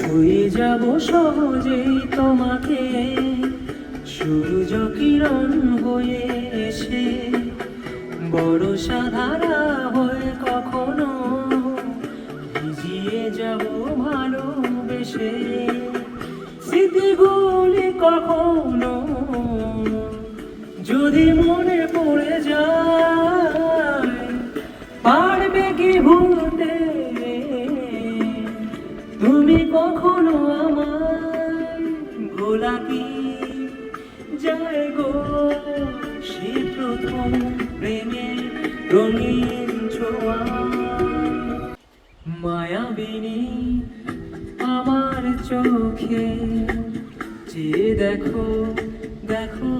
ছুঁয়ে যাব সহজেই তোমাকে, সূর্য কিরণ হয়ে এসে বর্ষা ধারা হয়ে কখনো ভিজিয়ে যাব ভালোবেসে। স্মৃতিগুলি কখনো যদি মনে পড়ে যায়, পারবে কি ভুলতে তুমি কখনো আমায়? ভোলা কি যায় গো সে প্রথম প্রেমের রঙিন ছোঁয়া? মায়াবিনী আমার চোখে চেয়ে দেখো, দেখো